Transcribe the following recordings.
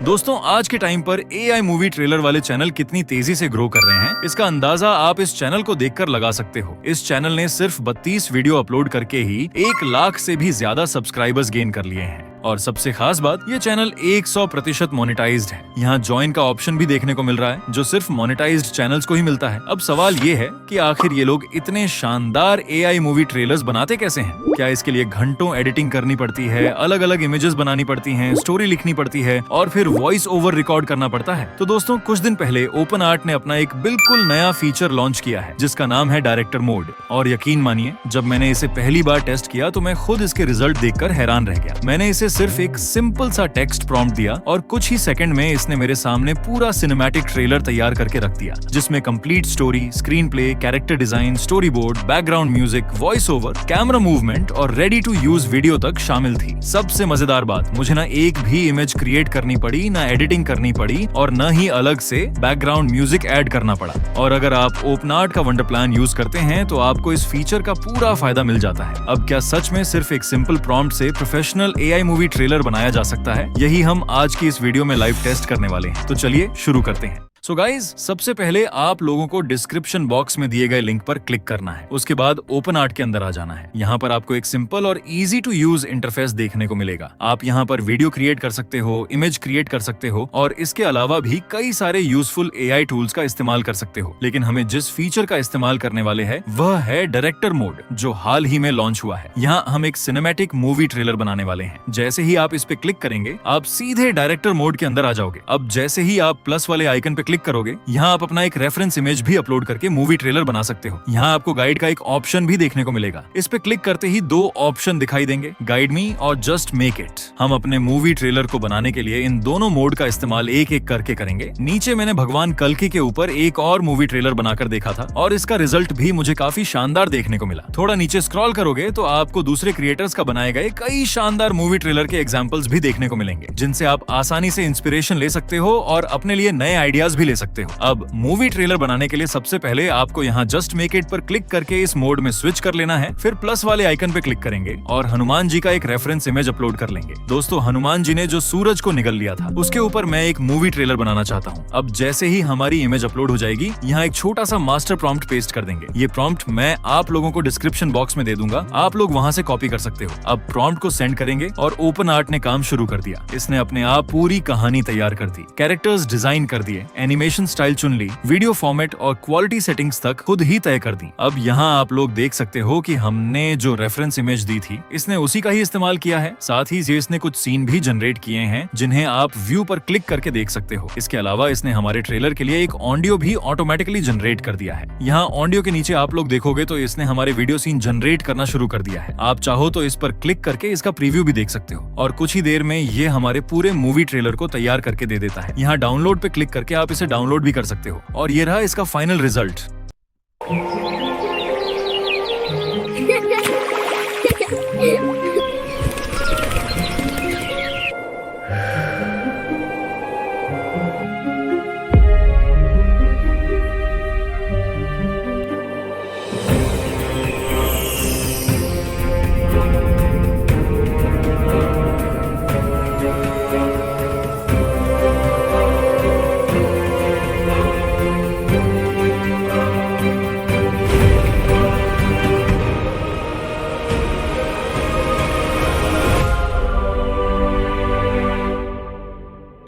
दोस्तों आज के टाइम पर एआई मूवी ट्रेलर वाले चैनल कितनी तेजी से ग्रो कर रहे हैं, इसका अंदाजा आप इस चैनल को देखकर लगा सकते हो। इस चैनल ने सिर्फ 32 वीडियो अपलोड करके ही 1 लाख से भी ज्यादा सब्सक्राइबर्स गेन कर लिए हैं। और सबसे खास बात, ये चैनल 100% मोनेटाइज्ड है। यहाँ ज्वाइन का ऑप्शन भी देखने को मिल रहा है, जो सिर्फ मोनेटाइज्ड चैनल्स को ही मिलता है। अब सवाल ये है कि आखिर ये लोग इतने शानदार एआई मूवी ट्रेलर्स बनाते कैसे हैं? क्या इसके लिए घंटों एडिटिंग करनी पड़ती है, अलग अलग इमेजेस बनानी पड़ती हैं, स्टोरी लिखनी पड़ती है और फिर वॉइस ओवर रिकॉर्ड करना पड़ता है? तो दोस्तों कुछ दिन पहले ओपन आर्ट ने अपना एक बिल्कुल नया फीचर लॉन्च किया है, जिसका नाम है डायरेक्टर मोड। और यकीन मानिए, जब मैंने इसे पहली बार टेस्ट किया तो मैं खुद इसके रिजल्ट देखकर हैरान रह गया। मैंने इसे सिर्फ एक सिंपल सा टेक्स्ट प्रॉम्प्ट दिया और कुछ ही सेकंड में इसने मेरे सामने पूरा सिनेमैटिक ट्रेलर तैयार करके रख दिया, जिसमें complete story, screen play, character design, story board, background music, voice over, camera movement और रेडी टू यूज वीडियो तक शामिल थी। सबसे मजेदार बात, मुझे ना एक भी इमेज क्रिएट करनी पड़ी, ना एडिटिंग करनी पड़ी और न ही अलग से बैकग्राउंड म्यूजिक ऐड करना पड़ा। और अगर आप ओपन आर्ट का वंडर प्लान यूज करते हैं तो आपको इस फीचर का पूरा फायदा मिल जाता है। अब क्या सच में सिर्फ एक सिंपल प्रॉम्प्ट से प्रोफेशनल एआई मूवी ट्रेलर बनाया जा सकता है? यही हम आज की इस वीडियो में लाइव टेस्ट करने वाले हैं। तो चलिए शुरू करते हैं। सो गाइज, सबसे पहले आप लोगों को डिस्क्रिप्शन बॉक्स में दिए गए लिंक पर क्लिक करना है। उसके बाद ओपन आर्ट के अंदर आ जाना है। यहाँ पर आपको एक सिंपल और इजी टू यूज इंटरफेस देखने को मिलेगा। आप यहाँ पर वीडियो क्रिएट कर सकते हो, इमेज क्रिएट कर सकते हो और इसके अलावा भी कई सारे यूजफुल एआई टूल्स का इस्तेमाल कर सकते हो। लेकिन हमें जिस फीचर का इस्तेमाल करने वाले हैं वह है डायरेक्टर मोड, जो हाल ही में लॉन्च हुआ है। यहाँ हम एक सिनेमैटिक मूवी ट्रेलर बनाने वाले हैं। जैसे ही आप इस पे क्लिक करेंगे, आप सीधे डायरेक्टर मोड के अंदर आ जाओगे। अब जैसे ही आप प्लस वाले आइकन पे क्लिक करोगे, यहाँ आप अपना एक रेफरेंस इमेज भी अपलोड करके मूवी ट्रेलर बना सकते हो। यहाँ आपको गाइड का एक ऑप्शन भी देखने को मिलेगा। इस पे क्लिक करते ही 2 ऑप्शन दिखाई देंगे, गाइड मी और जस्ट मेक इट। हम अपने मूवी ट्रेलर को बनाने के लिए इन दोनों मोड का इस्तेमाल एक एक करके करेंगे। नीचे मैंने भगवान कल्कि के ऊपर एक और मूवी ट्रेलर बनाकर देखा था और इसका रिजल्ट भी मुझे काफी शानदार देखने को मिला। थोड़ा नीचे स्क्रॉल करोगे तो आपको दूसरे क्रिएटर्स का बनाए गए कई शानदार मूवी ट्रेलर के एग्जाम्पल्स भी देखने को मिलेंगे, जिनसे आप आसानी से इंस्पिरेशन ले सकते हो और अपने लिए नए आइडियाज भी ले सकते हो। अब मूवी ट्रेलर बनाने के लिए सबसे पहले आपको यहाँ जस्ट मेक इट पर क्लिक करके इस मोड में स्विच कर लेना है। फिर प्लस वाले आइकन पे क्लिक करेंगे और हनुमान जी का एक रेफरेंस इमेज अपलोड कर लेंगे। दोस्तों, हनुमान जी ने जो सूरज को निगल लिया था, उसके ऊपर मैं एक मूवी ट्रेलर बनाना चाहता हूँ। अब जैसे ही हमारी इमेज अपलोड हो जाएगी, यहाँ एक छोटा सा मास्टर प्रॉम्प्ट पेस्ट कर देंगे। ये प्रॉम्प्ट मैं आप लोगों को डिस्क्रिप्शन बॉक्स में दे दूंगा, आप लोग वहाँ से कॉपी कर सकते हो। अब प्रॉम्प्ट को सेंड करेंगे और ओपन आर्ट ने काम शुरू कर दिया। इसने अपने आप पूरी कहानी तैयार कर दी, कैरेक्टर्स डिजाइन कर दिए, एनिमेशन स्टाइल चुन ली, वीडियो फॉर्मेट और क्वालिटी सेटिंग्स तक खुद ही तय कर दी। अब यहाँ आप लोग देख सकते हो कि हमने जो रेफरेंस इमेज दी थी, इसने उसी का ही इस्तेमाल किया है। साथ ही इसने कुछ सीन भी जनरेट किए हैं, जिन्हें आप व्यू पर क्लिक करके देख सकते हो। इसके अलावा इसने हमारे ट्रेलर के लिए एक ऑडियो भी ऑटोमेटिकली जनरेट कर दिया है। यहाँ ऑडियो के नीचे आप लोग देखोगे तो इसने हमारे वीडियो सीन जनरेट करना शुरू कर दिया है। आप चाहो तो इस पर क्लिक करके इसका प्रीव्यू भी देख सकते हो और कुछ ही देर में ये हमारे पूरे मूवी ट्रेलर को तैयार करके दे देता है। यहाँ डाउनलोड पे क्लिक करके आप इसे डाउनलोड भी कर सकते हो और ये रहा इसका फाइनल रिजल्ट।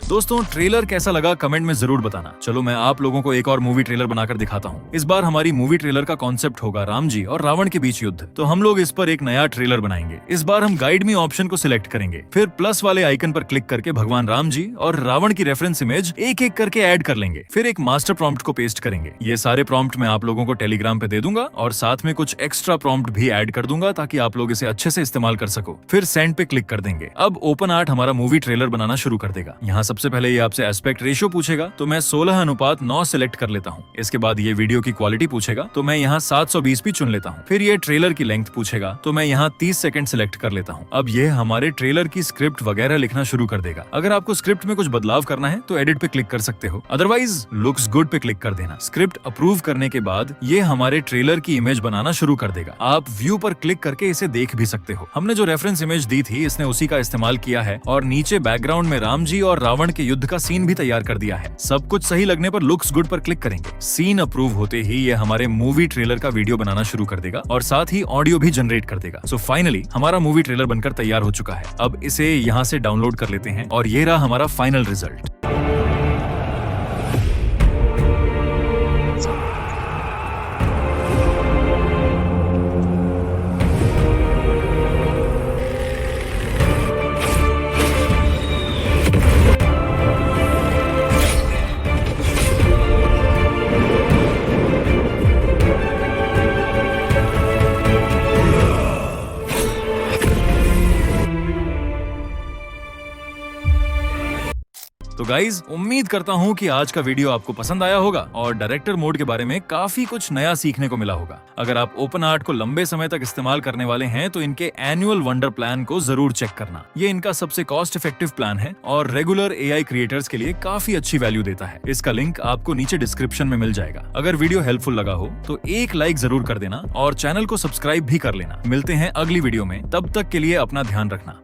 दोस्तों, ट्रेलर कैसा लगा कमेंट में जरूर बताना। चलो मैं आप लोगों को एक और मूवी ट्रेलर बनाकर दिखाता हूँ। इस बार हमारी मूवी ट्रेलर का कॉन्सेप्ट होगा राम जी और रावण के बीच युद्ध। तो हम लोग इस पर एक नया ट्रेलर बनाएंगे। इस बार हम गाइड मी ऑप्शन को सिलेक्ट करेंगे, फिर प्लस वाले आइकन पर क्लिक करके भगवान राम जी और रावण की रेफरेंस इमेज एक एक करके ऐड कर लेंगे। फिर एक मास्टर प्रॉम्प्ट को पेस्ट करेंगे। ये सारे प्रॉम्प्ट मैं आप लोगों को टेलीग्राम पे दे दूंगा और साथ में कुछ एक्स्ट्रा प्रॉम्प्ट भी ऐड कर दूंगा ताकि आप लोग इसे अच्छे से इस्तेमाल कर सको। फिर सेंड पे क्लिक कर देंगे। अब ओपन आर्ट हमारा मूवी ट्रेलर बनाना शुरू कर देगा। यहाँ सबसे पहले ये आपसे एस्पेक्ट रेशियो पूछेगा, तो मैं 16:9 सिलेक्ट कर लेता हूँ। इसके बाद ये वीडियो की क्वालिटी पूछेगा, तो मैं यहाँ 720p चुन लेता हूँ। फिर ये ट्रेलर की लेंथ पूछेगा, तो मैं यहाँ 30 सेकंड सिलेक्ट कर लेता हूँ। अब ये हमारे ट्रेलर की स्क्रिप्ट वगैरह लिखना शुरू कर देगा। अगर आपको स्क्रिप्ट में कुछ बदलाव करना है तो एडिट पे क्लिक कर सकते हो, अदरवाइज लुक्स गुड पे क्लिक कर देना। स्क्रिप्ट अप्रूव करने के बाद ये हमारे ट्रेलर की इमेज बनाना शुरू कर देगा। आप व्यू पर क्लिक करके इसे देख भी सकते हो। हमने जो रेफरेंस इमेज दी थी, इसने उसी का इस्तेमाल किया है और नीचे बैकग्राउंड में राम जी और रावण के युद्ध का सीन भी तैयार कर दिया है। सब कुछ सही लगने पर लुक्स गुड पर क्लिक करेंगे। सीन अप्रूव होते ही ये हमारे मूवी ट्रेलर का वीडियो बनाना शुरू कर देगा और साथ ही ऑडियो भी जनरेट कर देगा। सो फाइनली हमारा मूवी ट्रेलर बनकर तैयार हो चुका है। अब इसे यहाँ से डाउनलोड कर लेते हैं और ये रहा हमारा फाइनल रिजल्ट। तो गाइज, उम्मीद करता हूँ कि आज का वीडियो आपको पसंद आया होगा और डायरेक्टर मोड के बारे में काफी कुछ नया सीखने को मिला होगा। अगर आप ओपन आर्ट को लंबे समय तक इस्तेमाल करने वाले हैं तो इनके एनुअल वंडर प्लान को जरूर चेक करना। ये इनका सबसे कॉस्ट इफेक्टिव प्लान है और रेगुलर एआई क्रिएटर्स के लिए काफी अच्छी वैल्यू देता है। इसका लिंक आपको नीचे डिस्क्रिप्शन में मिल जाएगा। अगर वीडियो हेल्पफुल लगा हो तो एक लाइक जरूर कर देना और चैनल को सब्सक्राइब भी कर लेना। मिलते हैं अगली वीडियो में, तब तक के लिए अपना ध्यान रखना।